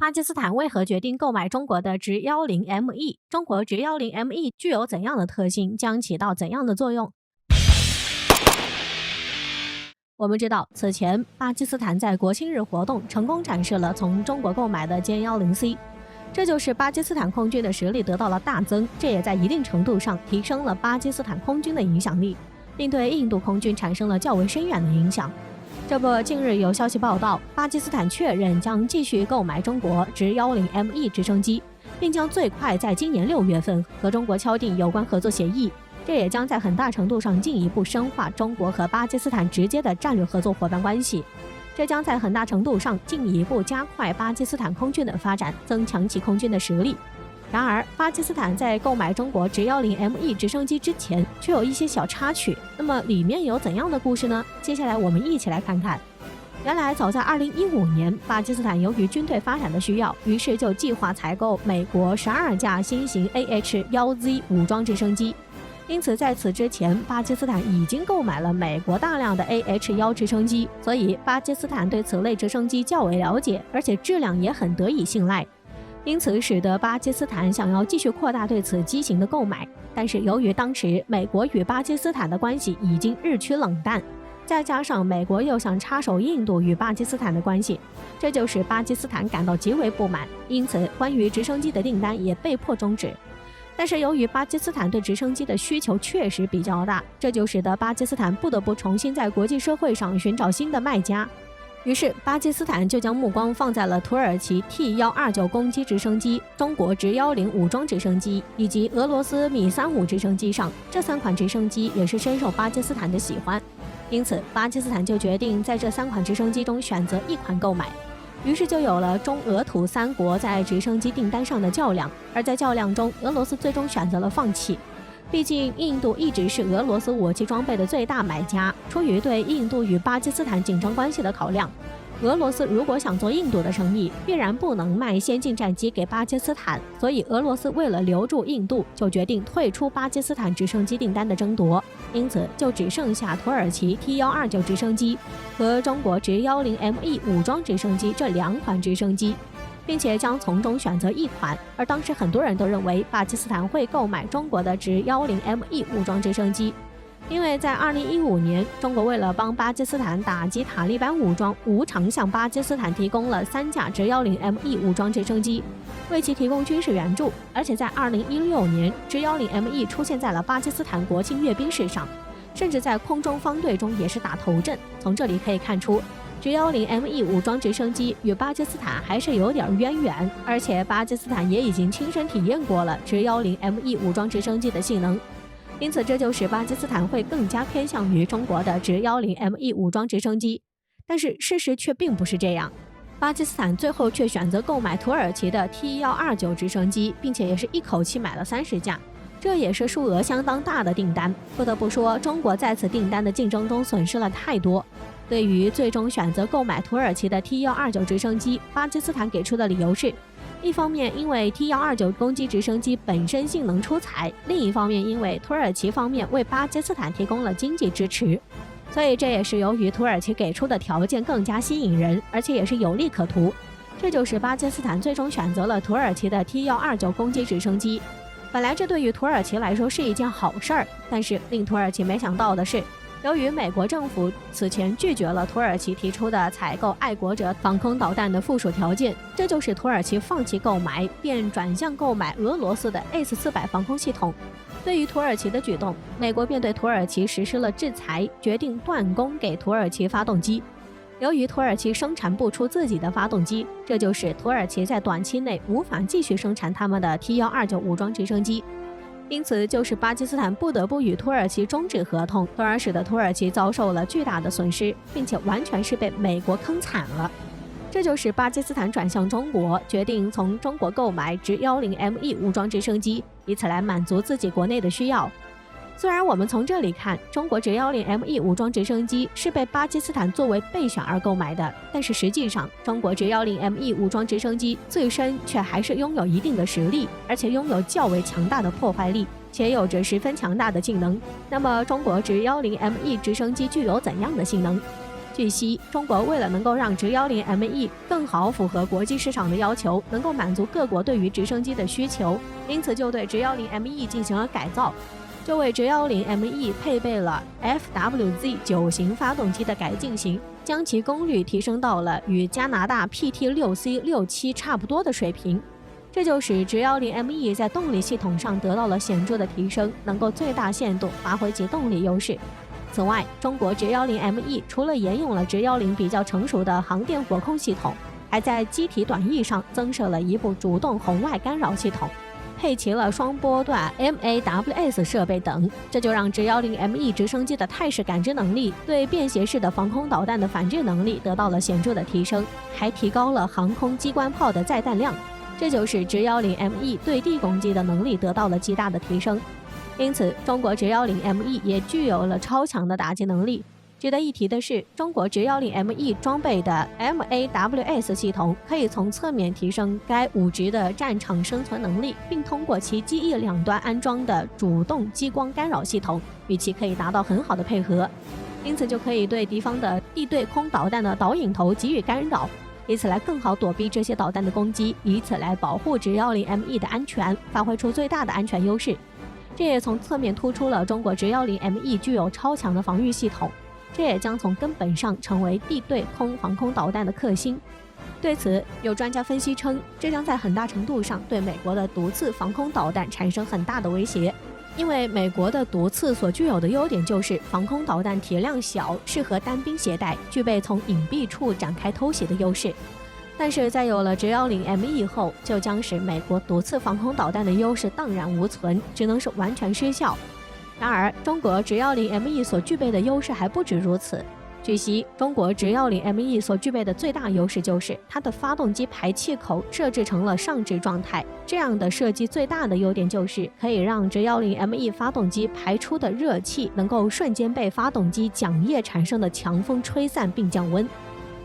巴基斯坦为何决定购买中国的直 10ME？ 中国直 10ME 具有怎样的特性，将起到怎样的作用？我们知道，此前巴基斯坦在国庆日活动成功展示了从中国购买的歼10C，这就是巴基斯坦空军的实力得到了大增，这也在一定程度上提升了巴基斯坦空军的影响力，并对印度空军产生了较为深远的影响。这不，近日有消息报道，巴基斯坦确认将继续购买中国直 10ME 直升机，并将最快在今年6月份和中国敲定有关合作协议。这也将在很大程度上进一步深化中国和巴基斯坦直接的战略合作伙伴关系。这将在很大程度上进一步加快巴基斯坦空军的发展，增强其空军的实力。然而，巴基斯坦在购买中国直 10ME 直升机之前，却有一些小插曲。那么里面有怎样的故事呢？接下来我们一起来看看。原来，早在2015年，巴基斯坦由于军队发展的需要，于是就计划采购美国12架新型 AH-1Z 武装直升机。因此，在此之前，巴基斯坦已经购买了美国大量的 AH-1直升机，所以巴基斯坦对此类直升机较为了解，而且质量也很得以信赖。因此，使得巴基斯坦想要继续扩大对此机型的购买。但是，由于当时美国与巴基斯坦的关系已经日趋冷淡，再加上美国又想插手印度与巴基斯坦的关系，这就使巴基斯坦感到极为不满。因此，关于直升机的订单也被迫终止。但是由于巴基斯坦对直升机的需求确实比较大，这就使得巴基斯坦不得不重新在国际社会上寻找新的卖家。于是，巴基斯坦就将目光放在了土耳其 T-129攻击直升机、中国直10武装直升机以及俄罗斯米35直升机上。这3款直升机也是深受巴基斯坦的喜欢，因此巴基斯坦就决定在这3款直升机中选择一款购买。于是就有了中俄土3国在直升机订单上的较量，而在较量中，俄罗斯最终选择了放弃。毕竟，印度一直是俄罗斯武器装备的最大买家。出于对印度与巴基斯坦紧张关系的考量，俄罗斯如果想做印度的生意，必然不能卖先进战机给巴基斯坦。所以，俄罗斯为了留住印度，就决定退出巴基斯坦直升机订单的争夺。因此，就只剩下土耳其 T-129直升机和中国直 10ME 武装直升机这2款直升机，并且将从中选择一款。而当时很多人都认为巴基斯坦会购买中国的直 10ME 武装直升机，因为在2015年，中国为了帮巴基斯坦打击塔利班武装，无偿向巴基斯坦提供了3架直 10ME 武装直升机，为其提供军事援助。而且在2016年，直 10ME 出现在了巴基斯坦国庆阅兵式上，甚至在空中方队中也是打头阵。从这里可以看出，直 10ME 武装直升机与巴基斯坦还是有点渊源，而且巴基斯坦也已经亲身体验过了直 10ME 武装直升机的性能。因此，这就使巴基斯坦会更加偏向于中国的直 10ME 武装直升机。但是事实却并不是这样，巴基斯坦最后却选择购买土耳其的 T-129直升机，并且也是一口气买了30架，这也是数额相当大的订单。不得不说，中国在此订单的竞争中损失了太多。对于最终选择购买土耳其的 T-129直升机，巴基斯坦给出的理由是：一方面因为 T-129攻击直升机本身性能出彩，另一方面因为土耳其方面为巴基斯坦提供了经济支持。所以这也是由于土耳其给出的条件更加吸引人，而且也是有利可图，这就是巴基斯坦最终选择了土耳其的 T-129攻击直升机。本来这对于土耳其来说是一件好事儿，但是令土耳其没想到的是，由于美国政府此前拒绝了土耳其提出的采购爱国者防空导弹的附属条件，这就使土耳其放弃购买，便转向购买俄罗斯的 S-400防空系统。对于土耳其的举动，美国便对土耳其实施了制裁，决定断供给土耳其发动机。由于土耳其生产不出自己的发动机，这就使土耳其在短期内无法继续生产他们的 T-129武装直升机。因此，就是巴基斯坦不得不与土耳其终止合同，从而使得土耳其遭受了巨大的损失，并且完全是被美国坑惨了。这就使巴基斯坦转向中国，决定从中国购买直 10ME 武装直升机，以此来满足自己国内的需要。虽然我们从这里看，中国直 10ME 武装直升机是被巴基斯坦作为备选而购买的，但是实际上，中国直 10ME 武装直升机自身却还是拥有一定的实力，而且拥有较为强大的破坏力，且有着十分强大的性能。那么，中国直 10ME 直升机具有怎样的性能？据悉，中国为了能够让直10ME 更好符合国际市场的要求，能够满足各国对于直升机的需求，因此就对直10ME 进行了改造，就为直10ME 配备了 FWZ9型发动机的改进型，将其功率提升到了与加拿大 PT6C67 差不多的水平。这就使直10ME 在动力系统上得到了显著的提升，能够最大限度发挥其动力优势。此外，中国直10ME 除了沿用了直10比较成熟的航电火控系统，还在机体短翼上增设了一部主动红外干扰系统，配齐了双波段 MAWS 设备等，这就让直10ME 直升机的态势感知能力、对便携式的防空导弹的反制能力得到了显著的提升，还提高了航空机关炮的载弹量，这就是直10ME 对地攻击的能力得到了极大的提升。因此，中国直10ME 也具有了超强的打击能力。值得一提的是，中国直10ME 装备的 MAWS 系统可以从侧面提升该武职的战场生存能力，并通过其机翼两端安装的主动激光干扰系统，与其可以达到很好的配合，因此就可以对敌方的地对空导弹的导引头给予干扰，以此来更好躲避这些导弹的攻击，以此来保护直10ME 的安全，发挥出最大的安全优势。这也从侧面突出了中国直10ME 具有超强的防御系统，这也将从根本上成为地对空防空导弹的克星。对此，有专家分析称，这将在很大程度上对美国的毒刺防空导弹产生很大的威胁，因为美国的毒刺所具有的优点就是防空导弹体量小，适合单兵携带，具备从隐蔽处展开偷袭的优势。但是在有了直10ME 后，就将使美国毒刺防空导弹的优势荡然无存，只能是完全失效。然而，中国直10ME 所具备的优势还不止如此。据悉，中国直10ME 所具备的最大优势就是它的发动机排气口设置成了上置状态，这样的设计最大的优点就是可以让直10ME 发动机排出的热气能够瞬间被发动机桨叶产生的强风吹散并降温。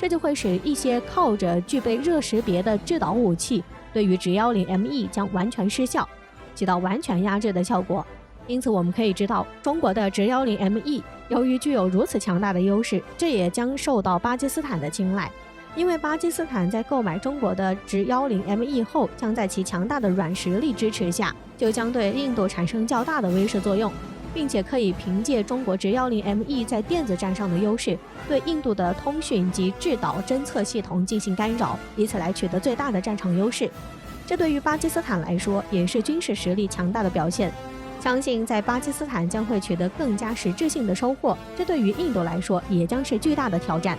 这就会使一些靠着具备热识别的制导武器对于直10ME 将完全失效，起到完全压制的效果。因此我们可以知道，中国的直10ME 由于具有如此强大的优势，这也将受到巴基斯坦的青睐。因为巴基斯坦在购买中国的直10ME 后，将在其强大的软实力支持下，就将对印度产生较大的威慑作用，并且可以凭借中国直10ME 在电子战上的优势，对印度的通讯及制导侦测系统进行干扰，以此来取得最大的战场优势。这对于巴基斯坦来说也是军事实力强大的表现。相信在巴基斯坦将会取得更加实质性的收获，这对于印度来说也将是巨大的挑战。